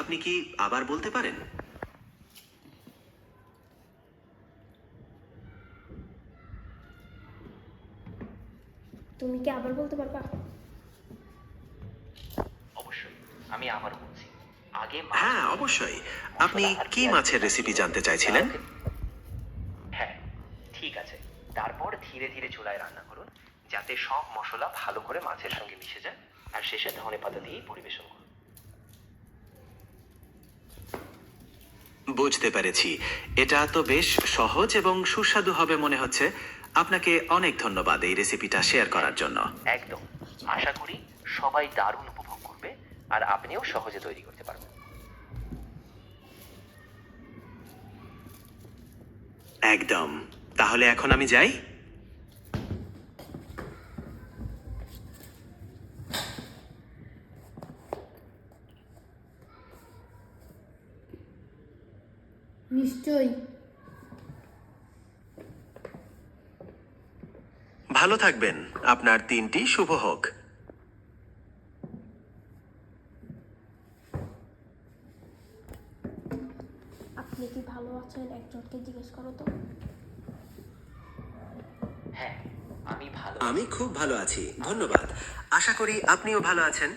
আপনি কি আবার বলতে পারেন? তুমি কি আবার বলতে পারবা? অবশ্যই, আমি আবার বলছি। আগে হ্যাঁ, অবশ্যই। আপনি কি মাছের রেসিপি জানতে চাইছিলেন? হ্যাঁ, ঠিক আছে। তারপর ধীরে ধীরে চুলায় রান্না করুন, যাতে সব মশলা ভালো করে মাছের সঙ্গে মিশে যায়। আর শেষে ধনেপাতা দিয়েই পরিবেশন করুন। বুঝতে পেরেছি। এটা তো বেশ সহজ এবং সুস্বাদু হবে মনে হচ্ছে। আপনাকে অনেক ধন্যবাদ এই রেসিপিটা শেয়ার করার জন্য। একদম। আশা করি সবাই দারুণ উপভোগ করবে, আর আপনিও সহজে তৈরি করতে পারবেন। একদম। তাহলে এখন আমি যাই। নিশ্চয়ই। ভালো থাকবেন। আপনার দিনটি শুভ হোক। আপনি কি ভালো আছেন একজনকে জিজ্ঞেস করো তো। হ্যাঁ, আমি ভালো আমি খুব ভালো আছি, ধন্যবাদ। আশা করি আপনিও ভালো আছেন।